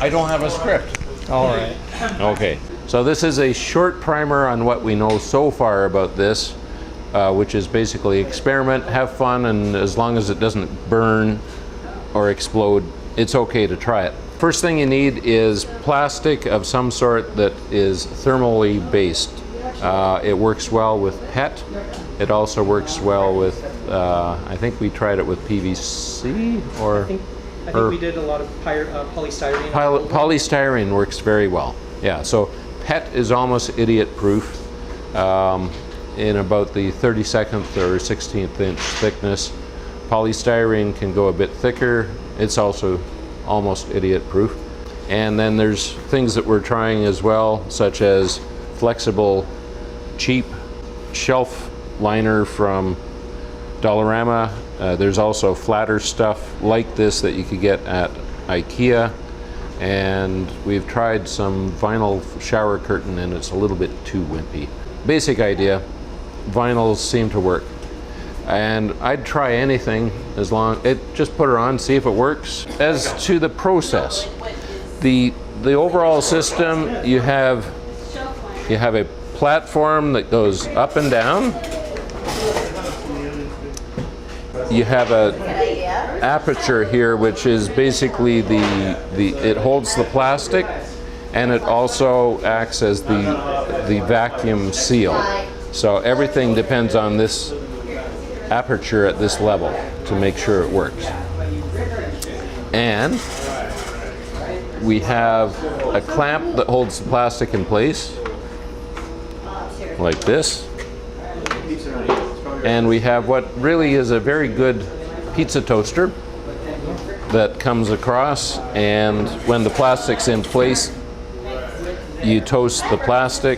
I don't have a script. All right. Okay, so this is a short primer on what we know so far about this, which is basically experiment, have fun, and as long as it doesn't burn or explode, it's okay to try it. First thing you need is plastic of some sort that is thermally based. It works well with PET. It also works well with, I think we tried it with PVC, or... I think we did a lot of polystyrene. Polystyrene works very well. Yeah, so PET is almost idiot-proof in about the 32nd or 16th inch thickness. Polystyrene can go a bit thicker. It's also almost idiot-proof. And then there's things that we're trying as well, such as flexible, cheap shelf liner from Dollarama. There's also flatter stuff like this that you could get at IKEA, and we've tried some vinyl shower curtain and it's a little bit too wimpy. Basic idea, vinyls seem to work, and I'd try anything as long, just put it on, see if it works. As to the process, the overall system, you have a platform that goes up and down. You have a aperture here, which is basically it holds the plastic, and it also acts as the vacuum seal. So everything depends on this aperture at this level to make sure it works. And we have a clamp that holds the plastic in place, like this. And we have what really is a very good pizza toaster that comes across, and when the plastic's in place, you toast the plastic.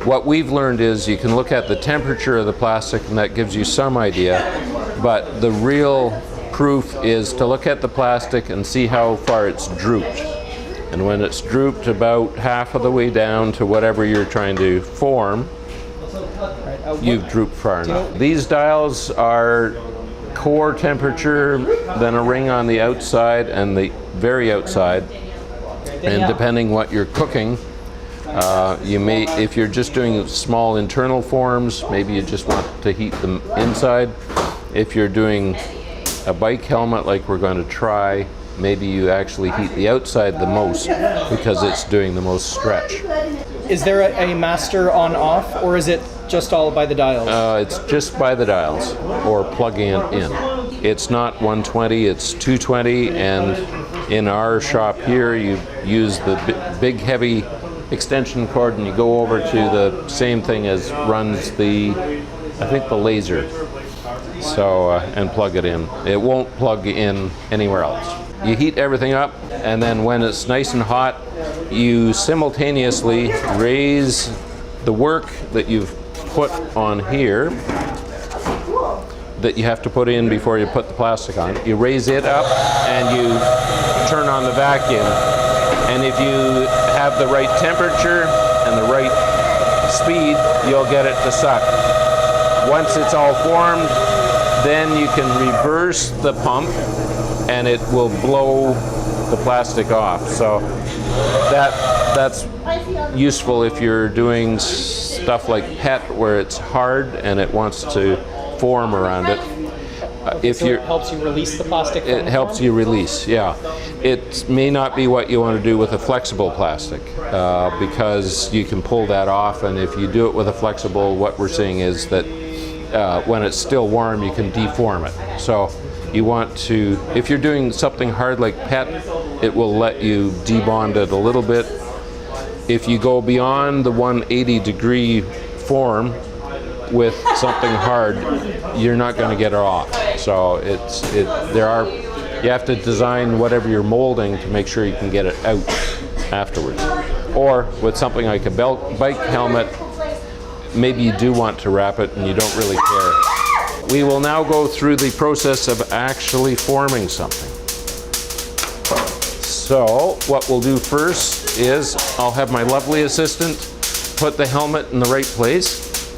What we've learned is you can look at the temperature of the plastic, and that gives you some idea, but the real proof is to look at the plastic and see how far it's drooped. And when it's drooped about half of the way down to whatever you're trying to form, you've drooped far enough. These dials are core temperature, then a ring on the outside and the very outside. And depending what you're cooking, you may, if you're just doing small internal forms, maybe you just want to heat them inside. If you're doing a bike helmet like we're going to try, maybe you actually heat the outside the most because it's doing the most stretch. Is there a master on-off, or is it just all by the dials? It's just by the dials, or plugging it in. It's not 120, it's 220, and in our shop here, you use the big heavy extension cord, and you go over to the same thing as runs the, I think, the laser. So, and plug it in. It won't plug in anywhere else. You heat everything up, and then when it's nice and hot, you simultaneously raise the work that you've put on here, that you have to put in before you put the plastic on. You raise it up and you turn on the vacuum. And if you have the right temperature and the right speed, you'll get it to suck. Once it's all formed, then you can reverse the pump and it will blow the plastic off. So that's useful if you're doing stuff like PET where it's hard and it wants to form around it. If so it helps you release the plastic? It helps you release, yeah. It may not be what you want to do with a flexible plastic because you can pull that off, and if you do it with a flexible, what we're seeing is that when it's still warm, you can deform it. So you want to, if you're doing something hard like PET, it will let you debond it a little bit. If you go beyond the 180-degree form with something hard, you're not going to get it off. So you have to design whatever you're molding to make sure you can get it out afterwards. Or with something like a bike helmet, maybe you do want to wrap it and you don't really care. We will now go through the process of actually forming something. So what we'll do first is I'll have my lovely assistant put the helmet in the right place.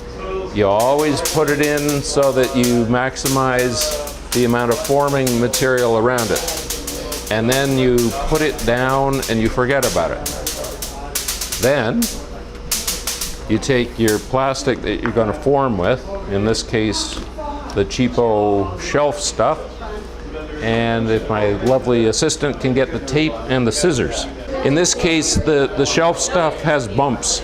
You always put it in so that you maximize the amount of forming material around it. and then you put it down and you forget about it. Then you take your plastic that you're going to form with, in this case the cheapo shelf stuff, and if my lovely assistant can get the tape and the scissors. In this case, the shelf stuff has bumps.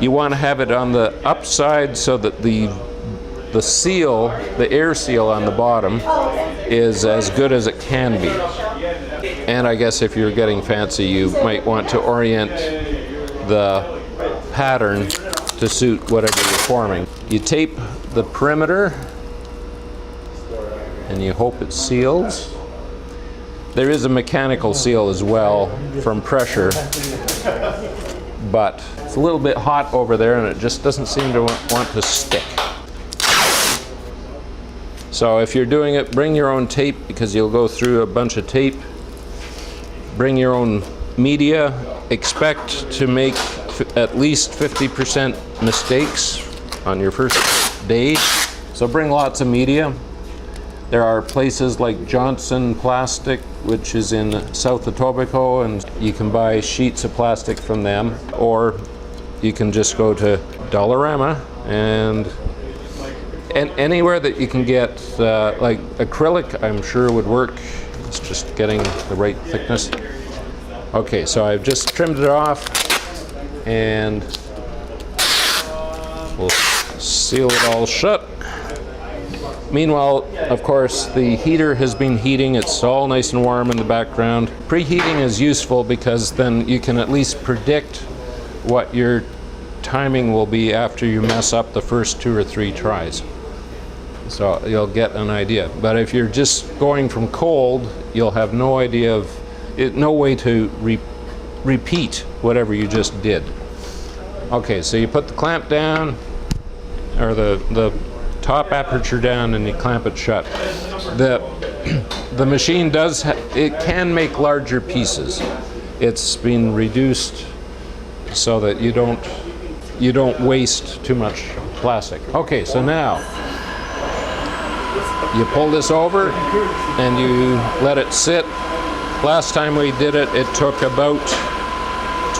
You want to have it on the upside so that the seal, the air seal on the bottom, is as good as it can be. And I guess if you're getting fancy, you might want to orient the pattern to suit whatever you're forming. You tape the perimeter and you hope it seals. There is a mechanical seal as well from pressure, but it's a little bit hot over there and it just doesn't seem to want to stick. So if you're doing it, bring your own tape because you'll go through a bunch of tape. Bring your own media. Expect to make at least 50% mistakes on your first day. So bring lots of media. There are places like Johnson Plastic, which is in South Etobicoke, and you can buy sheets of plastic from them, or you can just go to Dollarama and anywhere that you can get like acrylic, I'm sure would work. It's just getting the right thickness. Okay, so I've just trimmed it off and we'll seal it all shut. Meanwhile, of course, the heater has been heating. It's all nice and warm in the background. Preheating is useful because then you can at least predict what your timing will be after you mess up the first 2 or 3 tries. So you'll get an idea. But if you're just going from cold, you'll have no idea of it, no way to repeat whatever you just did. Okay, so you put the clamp down, or the top aperture down, and you clamp it shut. The machine does, it can make larger pieces. It's been reduced so that you don't waste too much plastic. Okay, so now you pull this over and you let it sit. Last time we did it, it took about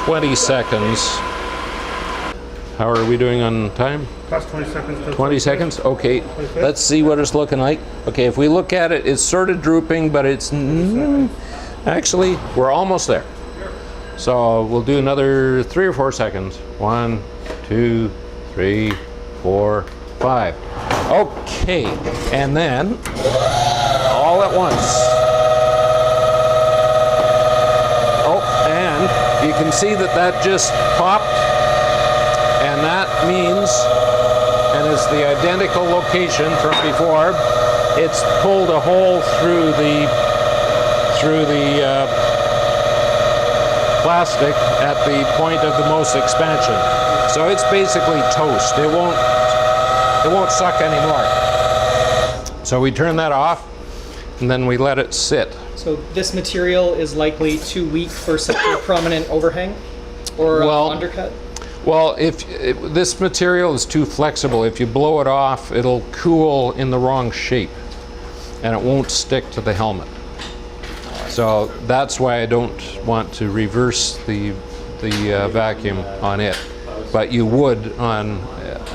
20 seconds. How are we doing on time? Plus 20 seconds. 20 seconds? Okay, let's see what it's looking like. Okay, if we look at it, it's sort of drooping, but it's actually, we're almost there. So we'll do another 3 or 4 seconds. 1, 2, 3, 4, 5. Okay, and then all at once. Oh, and you can see that just popped, and that means, and it's the identical location from before, it's pulled a hole through the plastic at the point of the most expansion. So it's basically toast. It won't suck anymore. So we turn that off and then we let it sit. So this material is likely too weak for such a prominent overhang or undercut? Well, if this material is too flexible, if you blow it off, it'll cool in the wrong shape and it won't stick to the helmet. So that's why I don't want to reverse the vacuum on it. But you would on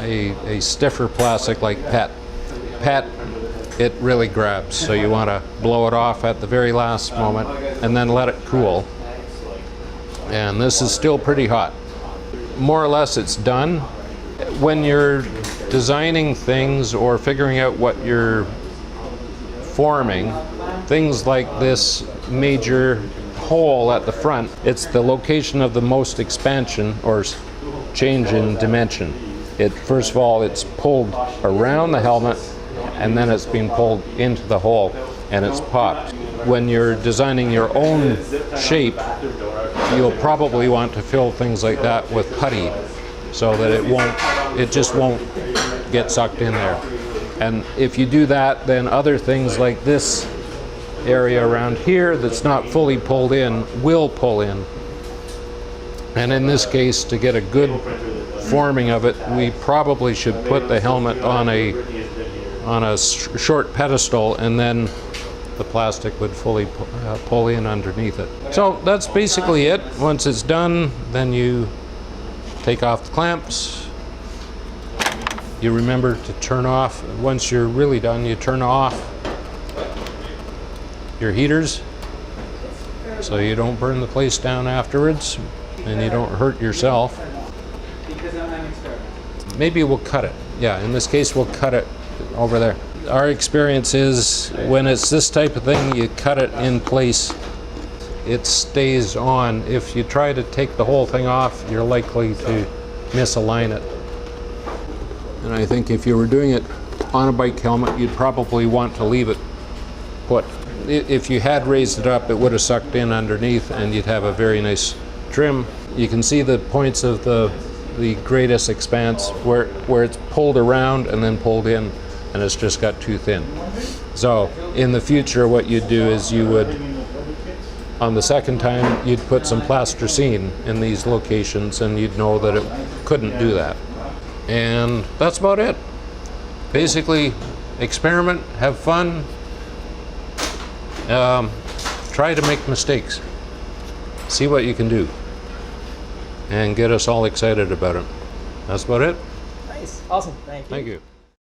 a stiffer plastic like PET. PET, it really grabs, so you want to blow it off at the very last moment and then let it cool. And this is still pretty hot. More or less it's done. When you're designing things or figuring out what you're forming, things like this major hole at the front, it's the location of the most expansion or change in dimension. First of all, it's pulled around the helmet and then it's been pulled into the hole and it's popped. When you're designing your own shape, you'll probably want to fill things like that with putty so that it just won't get sucked in there. And if you do that, then other things like this area around here that's not fully pulled in will pull in. And in this case, to get a good forming of it, we probably should put the helmet on a short pedestal and then the plastic would fully pull in underneath it. So that's basically it. Once it's done, then you take off the clamps. You remember to turn off, once you're really done, you turn off your heaters so you don't burn the place down afterwards and you don't hurt yourself. Maybe we'll cut it. Yeah, in this case we'll cut it over there. Our experience is when it's this type of thing, you cut it in place, it stays on. If you try to take the whole thing off, you're likely to misalign it. And I think if you were doing it on a bike helmet, you'd probably want to leave it put. If you had raised it up, it would have sucked in underneath and you'd have a very nice trim. You can see the points of the greatest expanse where it's pulled around and then pulled in, and it's just got too thin. So in the future, what you'd do is you would, on the second time, you'd put some plasticine in these locations and you'd know that it couldn't do that. And that's about it. Basically, experiment, have fun, try to make mistakes, see what you can do, and get us all excited about it. That's about it. Nice. Awesome. Thank you. Thank you.